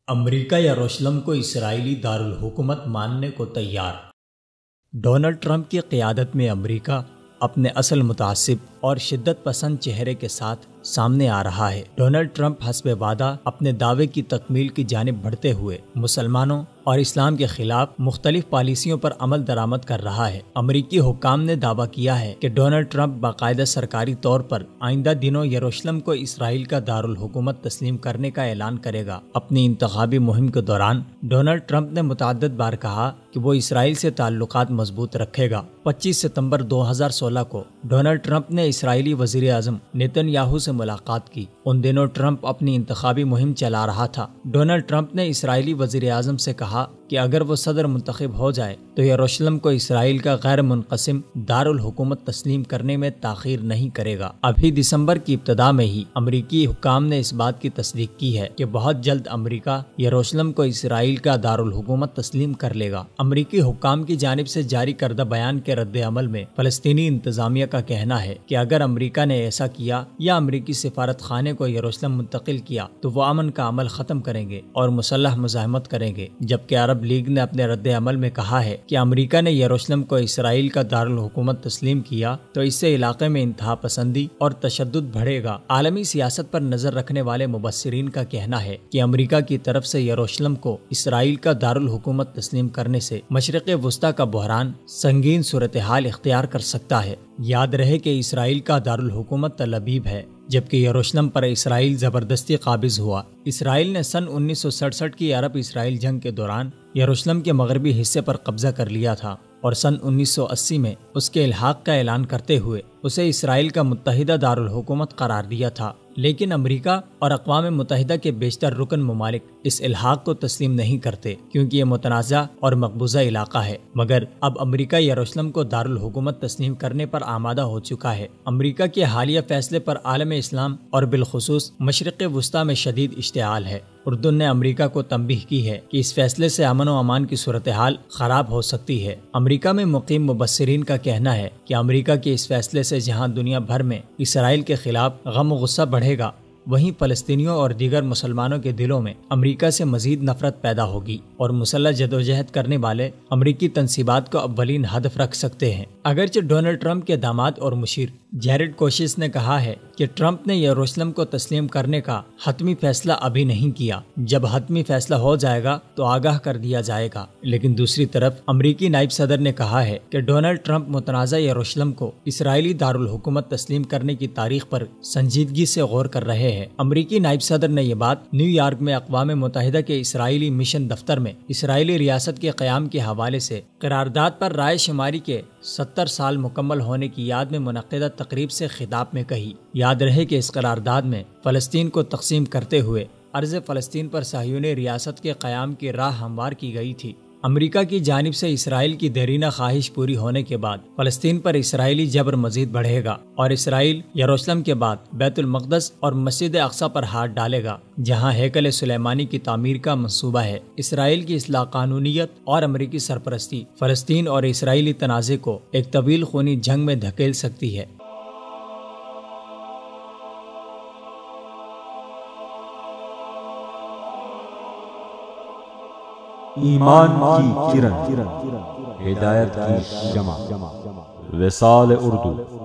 امریکہ یروشلم کو اسرائیلی دارالحکومت ماننے کو تیار۔ ڈونلڈ ٹرمپ کی قیادت میں امریکہ اپنے اصل متعصب اور شدت پسند چہرے کے ساتھ سامنے آ رہا ہے۔ ڈونلڈ ٹرمپ حسب وعدہ اپنے دعوے کی تکمیل کی جانب بڑھتے ہوئے مسلمانوں اور اسلام کے خلاف مختلف پالیسیوں پر عمل درآمد کر رہا ہے۔ امریکی حکام نے دعویٰ کیا ہے کہ ڈونلڈ ٹرمپ باقاعدہ سرکاری طور پر آئندہ دنوں یروشلم کو اسرائیل کا دارالحکومت تسلیم کرنے کا اعلان کرے گا۔ اپنی انتخابی مہم کے دوران ڈونلڈ ٹرمپ نے متعدد بار کہا کہ وہ اسرائیل سے تعلقات مضبوط رکھے گا۔ 25 ستمبر 2016 کو ڈونلڈ ٹرمپ نے اسرائیلی وزیر اعظم نیتن یاہو سے ملاقات کی۔ ان دنوں ٹرمپ اپنی انتخابی مہم چلا رہا تھا۔ ڈونلڈ ٹرمپ نے اسرائیلی وزیر اعظم سے کہا کہ اگر وہ صدر منتخب ہو جائے تو یروشلم کو اسرائیل کا غیر منقسم دارالحکومت تسلیم کرنے میں تاخیر نہیں کرے گا۔ ابھی دسمبر کی ابتدا میں ہی امریکی حکام نے اس بات کی تصدیق کی ہے کہ بہت جلد امریکہ یروشلم کو اسرائیل کا دارالحکومت تسلیم کر لے گا۔ امریکی حکام کی جانب سے جاری کردہ بیان کے رد عمل میں فلسطینی انتظامیہ کا کہنا ہے کہ اگر امریکہ نے ایسا کیا یا امریکی سفارت خانے کو یروشلم منتقل کیا تو وہ امن کا عمل ختم کریں گے اور مسلح مزاحمت کریں گے، جبکہ عرب لیگ نے اپنے رد عمل میں کہا ہے کہ امریکہ نے یروشلم کو اسرائیل کا دارالحکومت تسلیم کیا تو اس سے علاقے میں انتہا پسندی اور تشدد بڑھے گا۔ عالمی سیاست پر نظر رکھنے والے مبصرین کا کہنا ہے کہ امریکہ کی طرف سے یروشلم کو اسرائیل کا دارالحکومت تسلیم کرنے سے مشرق وسطیٰ کا بحران سنگین صورتحال اختیار کر سکتا ہے۔ یاد رہے کہ اسرائیل کا دارالحکومت تل ابیب ہے، جبکہ یروشلم پر اسرائیل زبردستی قابض ہوا۔ اسرائیل نے سن 1967 کی عرب اسرائیل جنگ کے دوران یروشلم کے مغربی حصے پر قبضہ کر لیا تھا اور سن 1980 میں اس کے الحاق کا اعلان کرتے ہوئے اسے اسرائیل کا متحدہ دارالحکومت قرار دیا تھا، لیکن امریکہ اور اقوام متحدہ کے بیشتر رکن ممالک اس الحاق کو تسلیم نہیں کرتے کیونکہ یہ متنازع اور مقبوضہ علاقہ ہے۔ مگر اب امریکہ یروشلم کو دارالحکومت تسلیم کرنے پر آمادہ ہو چکا ہے۔ امریکہ کے حالیہ فیصلے پر عالم اسلام اور بالخصوص مشرق وسطیٰ میں شدید اشتعال ہے۔ اردن نے امریکہ کو تنبیہ کی ہے کہ اس فیصلے سے امن و امان کی صورتحال خراب ہو سکتی ہے۔ امریکہ میں مقیم مبصرین کا کہنا ہے کہ امریکہ کے اس فیصلے سے جہاں دنیا بھر میں اسرائیل کے خلاف غم و غصہ بڑھے گا، وہیں فلسطینیوں اور دیگر مسلمانوں کے دلوں میں امریکہ سے مزید نفرت پیدا ہوگی اور مسلح جدوجہد کرنے والے امریکی تنصیبات کو اولین ہدف رکھ سکتے ہیں۔ اگرچہ ڈونلڈ ٹرمپ کے داماد اور مشیر جیرڈ کوشس نے کہا ہے کہ ٹرمپ نے یروشلم کو تسلیم کرنے کا حتمی فیصلہ ابھی نہیں کیا، جب حتمی فیصلہ ہو جائے گا تو آگاہ کر دیا جائے گا، لیکن دوسری طرف امریکی نائب صدر نے کہا ہے کہ ڈونلڈ ٹرمپ متنازع یروشلم کو اسرائیلی دارالحکومت تسلیم کرنے کی تاریخ پر سنجیدگی سے غور کر رہے ہیں۔ امریکی نائب صدر نے یہ بات نیو یارک میں اقوام متحدہ کے اسرائیلی مشن دفتر میں اسرائیلی ریاست کے قیام کے حوالے سے قرارداد پر رائے شماری کے 70 سال مکمل ہونے کی یاد میں منعقدہ تقریب سے خطاب میں کہی۔ یاد رہے کہ اس قرارداد میں فلسطین کو تقسیم کرتے ہوئے ارض فلسطین پر صہیونی ریاست کے قیام کی راہ ہموار کی گئی تھی۔ امریکہ کی جانب سے اسرائیل کی دیرینہ خواہش پوری ہونے کے بعد فلسطین پر اسرائیلی جبر مزید بڑھے گا اور اسرائیل یروشلم کے بعد بیت المقدس اور مسجد اقصی پر ہاتھ ڈالے گا، جہاں ہیکل سلیمانی کی تعمیر کا منصوبہ ہے۔ اسرائیل کی اصلاح قانونیت اور امریکی سرپرستی فلسطین اور اسرائیلی تنازع کو ایک طویل خونی جنگ میں دھکیل سکتی ہے۔ ایمان کی کرن، ہدایت کی شمع، وصال اردو۔